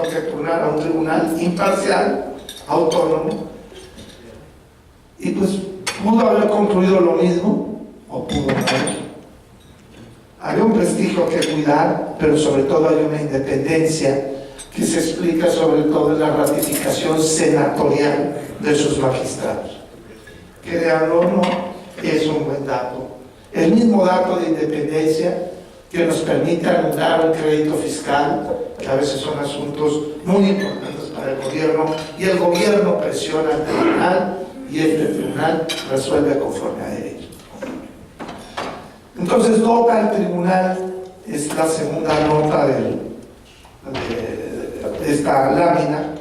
que turnar a un tribunal imparcial, autónomo, y pues pudo haber concluido lo mismo, o pudo no haber. Había un prestigio que cuidar, pero sobre todo hay una independencia que se explica sobre todo en la ratificación senatorial de sus magistrados. Créanlo o no, es un buen dato. El mismo dato de independencia que nos permite anular un crédito fiscal, que a veces son asuntos muy importantes para el gobierno, y el gobierno presiona al tribunal y este tribunal resuelve conforme a derecho. Entonces, nota al tribunal, es la segunda nota de esta lámina,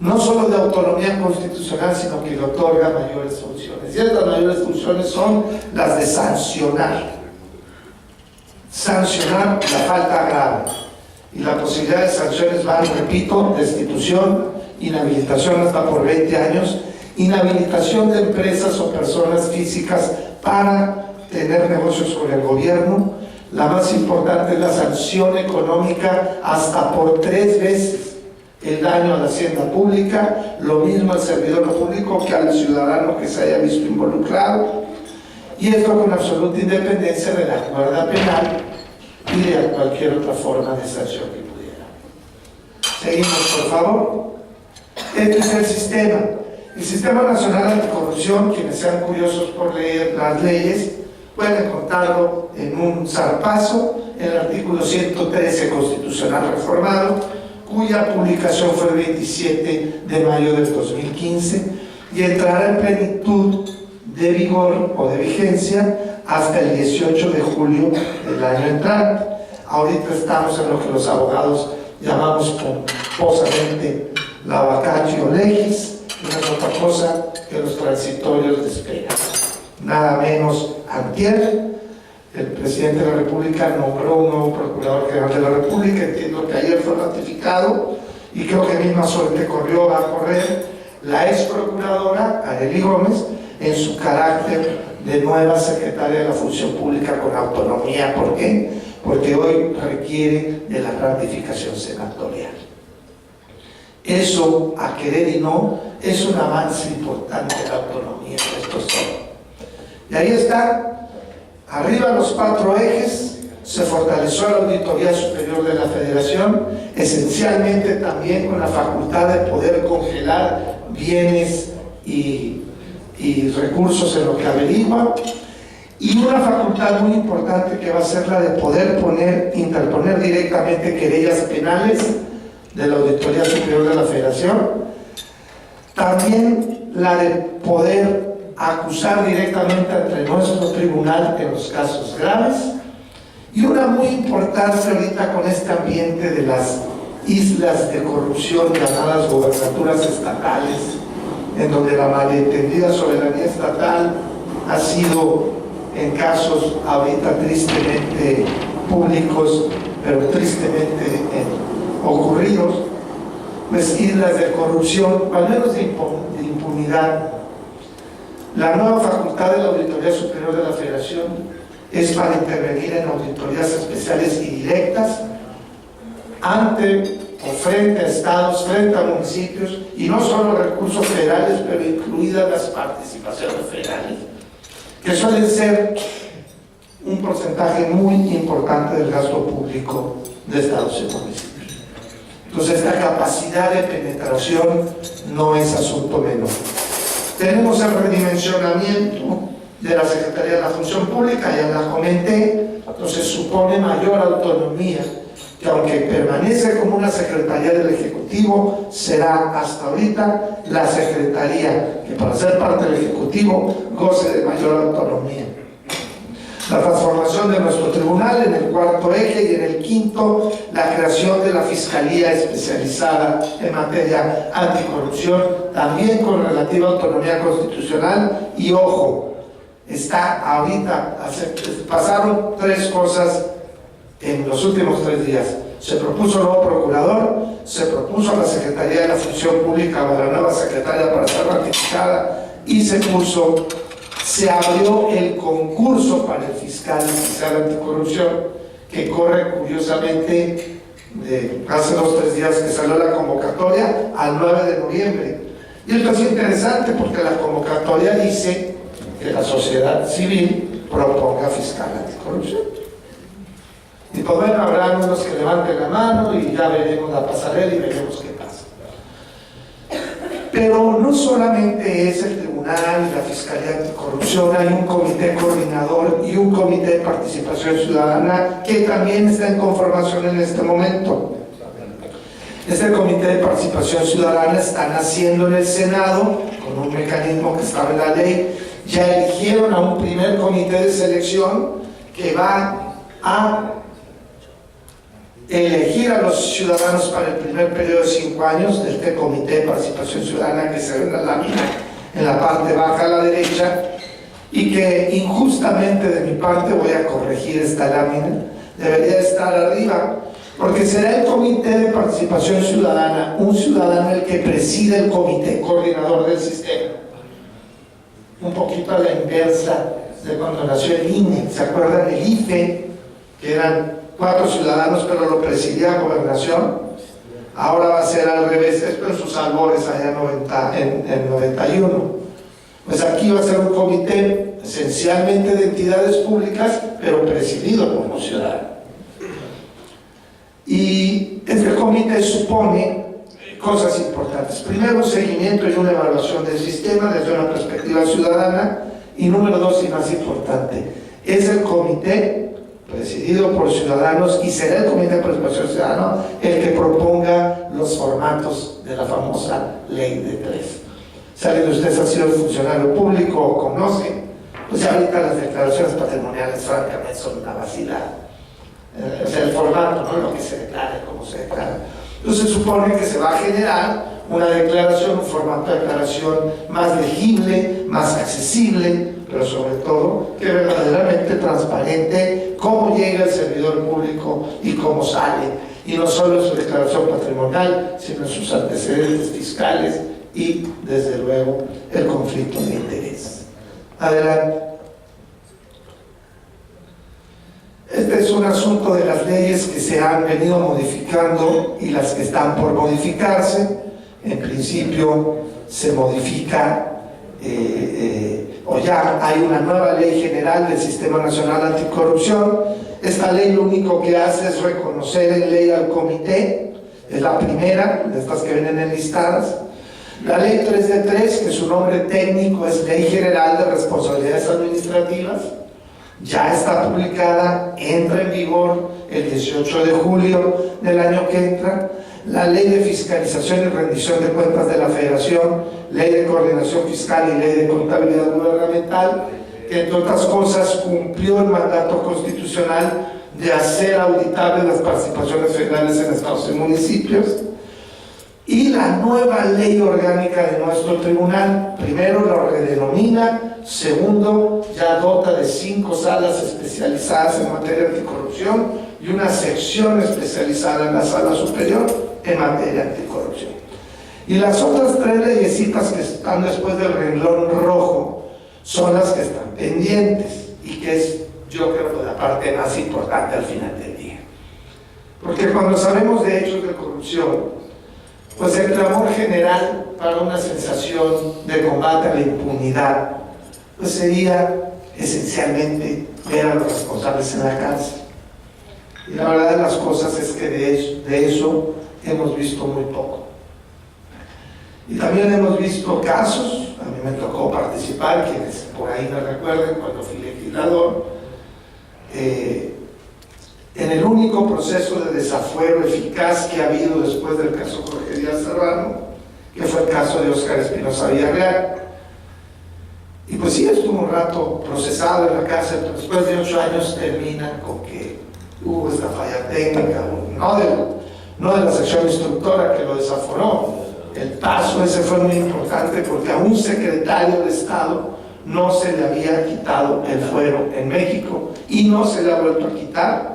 no solo de autonomía constitucional, sino que le otorga mayores funciones. Y estas mayores funciones son las de sancionar la falta grave. Y la posibilidad de sanciones van, repito, destitución, inhabilitación hasta por 20 años, inhabilitación de empresas o personas físicas para tener negocios con el gobierno. La más importante es la sanción económica hasta por 3 veces el daño a la hacienda pública, lo mismo al servidor público que al ciudadano que se haya visto involucrado, y esto con absoluta independencia de la cuerda penal y de cualquier otra forma de sanción que pudiera. Seguimos, por favor. Este es el sistema. El Sistema Nacional Anticorrupción, quienes sean curiosos por leer las leyes, pueden encontrarlo en un zarpazo, en el artículo 113 constitucional reformado, cuya publicación fue el 27 de mayo del 2015 y entrará en plenitud de vigor o de vigencia hasta el 18 de julio del año entrante. Ahorita estamos en lo que los abogados llamamos pomposamente la vacatio legis, no es otra cosa que los transitorios de espera. Nada menos antier, el presidente de la República nombró un nuevo Procurador General de la República. Entiendo que ayer fue ratificado y creo que misma suerte va a correr la ex procuradora Arely Gómez en su carácter de nueva secretaria de la Función Pública con autonomía. ¿Por qué? Porque hoy requiere de la ratificación senatorial. Eso, a querer y no, es un avance importante de la autonomía de estos órganos. Y ahí está, arriba los 4 ejes. Se fortaleció la Auditoría Superior de la Federación, esencialmente también con la facultad de poder congelar bienes y recursos en lo que averigua, y una facultad muy importante que va a ser la de poder interponer directamente querellas penales de la Auditoría Superior de la Federación, también la de poder acusar directamente ante nuestro tribunal en los casos graves, y una muy importante ahorita con este ambiente de las islas de corrupción llamadas gobernaturas estatales, en donde la malentendida soberanía estatal ha sido en casos ahorita tristemente públicos, pero tristemente ocurridos, pues islas de corrupción, al menos de impunidad. La nueva facultad de la Auditoría Superior de la Federación es para intervenir en auditorías especiales y directas ante o frente a estados, frente a municipios, y no solo recursos federales, pero incluidas las participaciones federales, que suelen ser un porcentaje muy importante del gasto público de estados y municipios. Entonces, esta capacidad de penetración no es asunto menor. Tenemos el redimensionamiento de la Secretaría de la Función Pública, ya la comenté. Entonces supone mayor autonomía, que aunque permanece como una Secretaría del Ejecutivo, será hasta ahorita la Secretaría que, para ser parte del Ejecutivo, goce de mayor autonomía. La transformación de nuestro tribunal en el 4º eje, y en el 5º, la creación de la Fiscalía Especializada en materia anticorrupción, también con relativa autonomía constitucional. Y ojo, está ahorita, pasaron 3 cosas en los últimos 3 días. Se propuso un nuevo procurador, se propuso la Secretaría de la Función Pública o la nueva secretaria para ser ratificada, y se abrió el concurso para el fiscal especial anticorrupción, que corre curiosamente de hace 2 o 3 días que salió la convocatoria al 9 de noviembre. Y esto es interesante porque la convocatoria dice que la sociedad civil proponga fiscal anticorrupción. Y pues bueno, habrá unos que levanten la mano y ya veremos la pasarela y veremos qué pasa. Pero no solamente es el tribunal y la Fiscalía Anticorrupción, hay un comité coordinador y un comité de participación ciudadana que también está en conformación en este momento. Este comité de participación ciudadana está naciendo en el Senado con un mecanismo que estaba en la ley. Ya eligieron a un primer comité de selección que va a elegir a los ciudadanos para el primer periodo de 5 años de este comité de participación ciudadana que se ve en la lámina en la parte baja a la derecha, y que injustamente de mi parte voy a corregir esta lámina, debería estar arriba, porque será el comité de participación ciudadana, un ciudadano el que preside el comité coordinador del sistema, un poquito a la inversa de cuando nació el INE. ¿Se acuerdan del IFE? Que eran 4 ciudadanos, pero lo presidía Gobernación. Ahora va a ser al revés, esto en sus albores allá en 91. Pues aquí va a ser un comité esencialmente de entidades públicas, pero presidido por un ciudadano. Y este comité supone cosas importantes. Primero, un seguimiento y una evaluación del sistema desde una perspectiva ciudadana. Y número 2, y más importante, es el comité presidido por ciudadanos, y será el comité de participación ciudadana el que proponga los formatos de la famosa ley de 3. Si alguien de ustedes ha sido funcionario público o conoce, pues ahorita las declaraciones patrimoniales francamente son una vacilada. O sea, el formato, no lo que se declara, cómo se declara. Entonces se supone que se va a generar una declaración, un formato de declaración más legible, más accesible, pero sobre todo que verdaderamente transparente cómo llega el servidor público y cómo sale, y no solo en su declaración patrimonial, sino en sus antecedentes fiscales y desde luego el conflicto de interés. Adelante. Este es un asunto de las leyes que se han venido modificando y las que están por modificarse. En principio se modifica o ya hay una nueva ley general del Sistema Nacional Anticorrupción. Esta ley lo único que hace es reconocer en ley al comité, es la primera de estas que vienen enlistadas. La ley 3 de 3, que su nombre técnico es Ley General de Responsabilidades Administrativas, ya está publicada, entra en vigor el 18 de julio del año que entra. La Ley de Fiscalización y Rendición de Cuentas de la Federación, Ley de Coordinación Fiscal y Ley de Contabilidad Gubernamental, que entre otras cosas cumplió el mandato constitucional de hacer auditables las participaciones federales en estados y municipios. Y la nueva ley orgánica de nuestro tribunal, primero lo redenomina, segundo ya dota de 5 salas especializadas en materia anticorrupción y una sección especializada en la sala superior en materia anticorrupción. Y las otras 3 leyesitas que están después del renglón rojo son las que están pendientes, y que es, yo creo, la parte más importante al final del día. Porque cuando sabemos de hechos de corrupción, pues el clamor general para una sensación de combate a la impunidad, pues sería esencialmente ver a los responsables en la cárcel. Y la verdad de las cosas es que de eso hemos visto muy poco. Y también hemos visto casos, a mí me tocó participar, quienes por ahí me recuerden, cuando fui legislador, en el único proceso de desafuero eficaz que ha habido después del caso Jorge Díaz Serrano, que fue el caso de Óscar Espinosa Villarreal. Y pues sí, estuvo un rato procesado en la cárcel, pero después de 8 años termina con que hubo esta falla técnica, no de la sección instructora que lo desaforó. El paso ese fue muy importante porque a un secretario de Estado no se le había quitado el fuero en México y no se le ha vuelto a quitar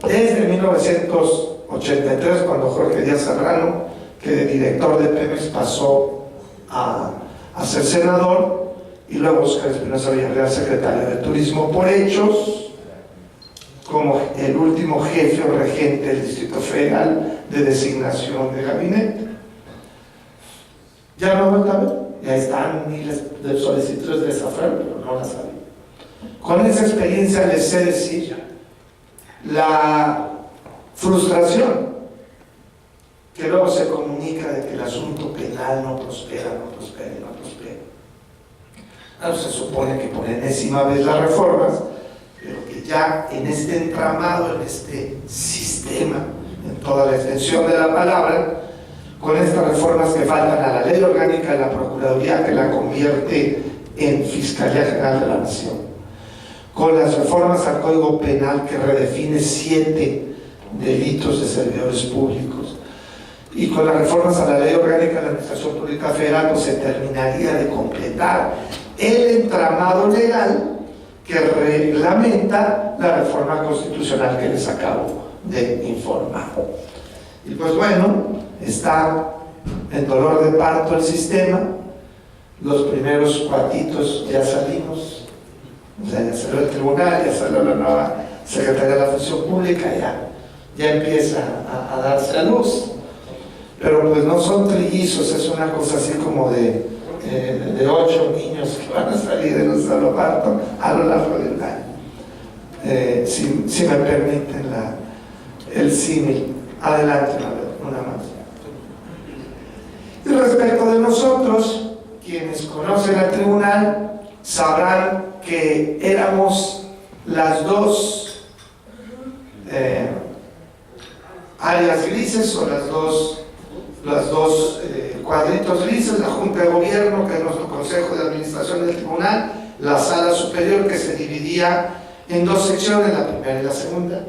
desde 1983, cuando Jorge Díaz Serrano, que de director de Pemex pasó a ser senador, y luego Óscar Espinosa Villarreal, secretario de Turismo, por hechos como el último jefe o regente del Distrito Federal de designación de gabinete. Ya no vuelta a ver, ya están miles de solicitudes de desafuero, pero no las sabía. Con esa experiencia les sé decir la frustración que luego se comunica de que el asunto penal no prospera. Se supone que por enésima vez las reformas, pero que ya en este entramado, en este sistema, en toda la extensión de la palabra, con estas reformas que faltan a la ley orgánica de la Procuraduría, que la convierte en Fiscalía General de la Nación, con las reformas al Código Penal que redefine 7 delitos de servidores públicos, y con las reformas a la ley orgánica de la Administración Pública Federal, pues se terminaría de completar el entramado legal que reglamenta la reforma constitucional que les acabo de informar. Y pues bueno, está en dolor de parto el sistema. Los primeros cuatitos ya salimos, o sea, ya salió el tribunal, ya salió la nueva Secretaría de la Función Pública, ya empieza a darse a luz. Pero pues no son trillizos, es una cosa así como de 8 niños que van a salir de un solo parto a lo largo del año. Si me permiten el símil. Adelante, una más. Y respecto de nosotros, quienes conocen al tribunal sabrán que éramos las dos áreas grises, o las dos cuadritos grises: la Junta de Gobierno, que es nuestro Consejo de Administración del Tribunal; la Sala Superior, que se dividía en 2 secciones, la primera y la segunda,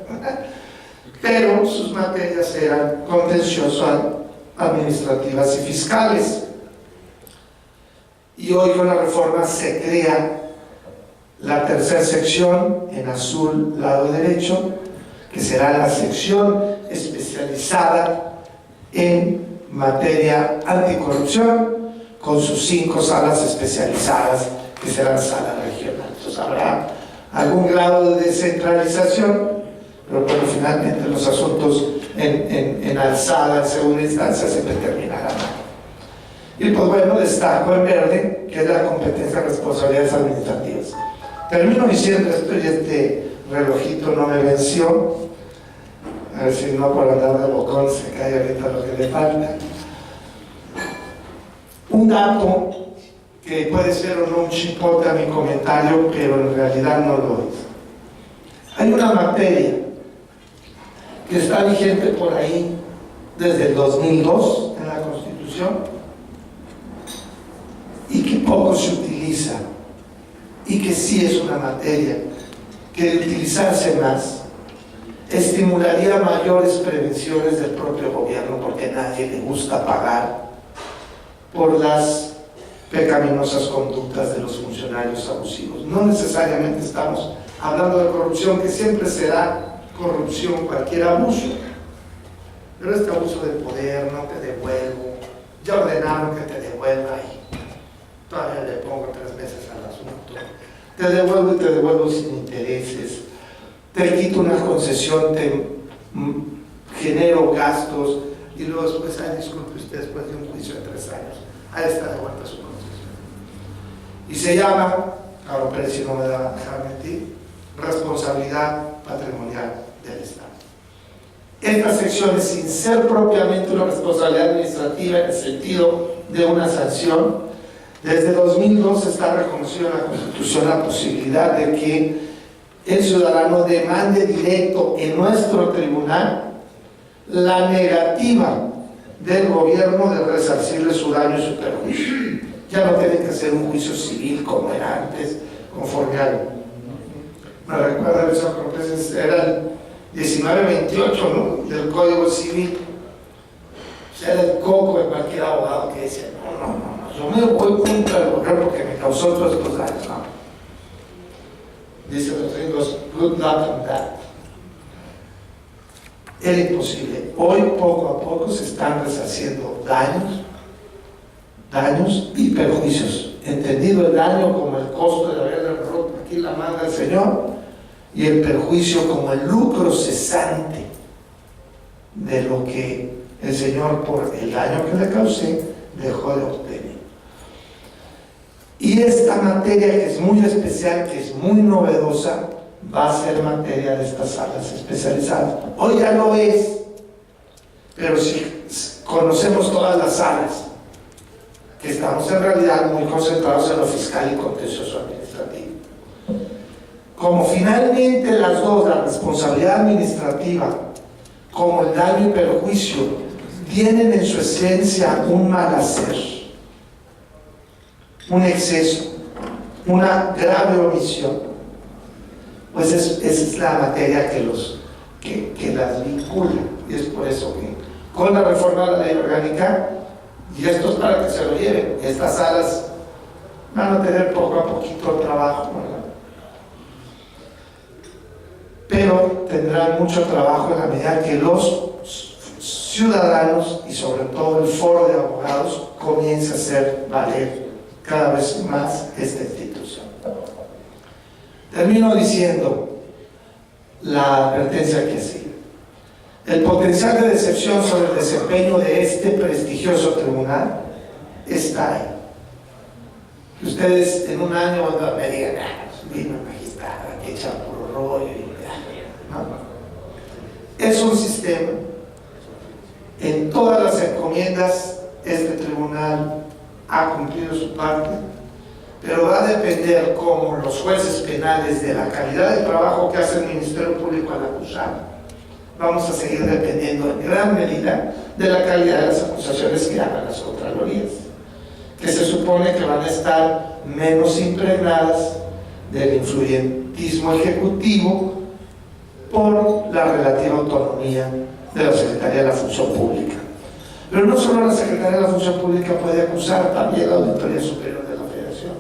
pero sus materias eran contencioso administrativas y fiscales. Y hoy con la reforma se crea la tercera sección, en azul lado derecho, que será la sección especializada en materia anticorrupción, con sus 5 salas especializadas que serán salas regionales. Entonces habrá algún grado de descentralización, pero bueno, finalmente los asuntos en alzada, en segunda instancia, siempre terminarán. Y pues bueno, destaco en verde, que es la competencia de responsabilidades administrativas. Termino diciendo esto, y este relojito no me venció, a ver si no por andar de bocón se cae ahorita lo que le falta. Un dato que puede ser o no un chipote a mi comentario, pero en realidad no lo es. Hay una materia que está vigente por ahí desde el 2002 en la Constitución y que poco se utiliza, y que sí es una materia que, de utilizarse más, estimularía mayores prevenciones del propio gobierno, porque a nadie le gusta pagar por las pecaminosas conductas de los funcionarios abusivos. No necesariamente estamos hablando de corrupción, que siempre será corrupción cualquier abuso, pero este abuso de poder: no te devuelvo, ya ordenaron que te devuelva y todavía le pongo 3 meses al asunto, te devuelvo y te devuelvo sin intereses, te quito una concesión, te genero gastos y luego después, disculpe usted, después de un juicio de 3 años, ahí está de vuelta su concesión. Y se llama, Caro Pérez, si no me da a dejar mentir, responsabilidad patrimonial del Estado. Estas secciones, sin ser propiamente una responsabilidad administrativa en el sentido de una sanción, desde 2002 está reconocida en la Constitución la posibilidad de que el ciudadano demande directo en nuestro tribunal la negativa del gobierno de resarcirle su daño y su perjuicio. Ya no tiene que ser un juicio civil como era antes, conforme al, me recuerda el señor Cortés, era el 1928, ¿no?, del Código Civil. O sea, era el coco de cualquier abogado que decía: no, yo me voy contra el gobierno porque me causó todos estos daños. No. Dicen los gringos: good luck on that. Era imposible. Hoy, poco a poco, se están resarciendo daños y perjuicios. Entendido el daño como el costo de haberle roto aquí la mano al señor, y el perjuicio como el lucro cesante de lo que el Señor, por el daño que le causé, dejó de obtener. Y esta materia, que es muy especial, que es muy novedosa, va a ser materia de estas salas especializadas. Hoy ya lo es, pero si conocemos todas las salas, que estamos en realidad muy concentrados en lo fiscal y contencioso administrativo. Como finalmente las dos, la responsabilidad administrativa como el daño y perjuicio, tienen en su esencia un mal hacer, un exceso, una grave omisión, pues esa es la materia que las vincula. Y es por eso que con la reforma de la ley orgánica, y esto es para que se lo lleven, estas salas van a tener poco a poquito trabajo, ¿verdad? Pero tendrán mucho trabajo en la medida que los ciudadanos y sobre todo el foro de abogados comience a hacer valer cada vez más esta institución. Termino diciendo la advertencia que sigue. El potencial de decepción sobre el desempeño de este prestigioso tribunal está ahí. Que ustedes en un año me digan, vino el magistrado, que echa puro rollo, ¿no? Es un sistema. En todas las encomiendas este tribunal ha cumplido su parte, pero va a depender, como los jueces penales, de la calidad del trabajo que hace el Ministerio Público al acusar. Vamos a seguir dependiendo en gran medida de la calidad de las acusaciones que hagan las contralorías, que se supone que van a estar menos impregnadas del influyentismo ejecutivo por la relativa autonomía de la Secretaría de la Función Pública. Pero no solo la Secretaría de la Función Pública puede acusar, también la Auditoría Superior de la Federación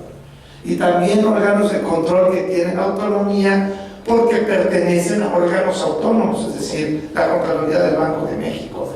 y también órganos de control que tienen autonomía porque pertenecen a órganos autónomos, es decir, la Contraloría del Banco de México,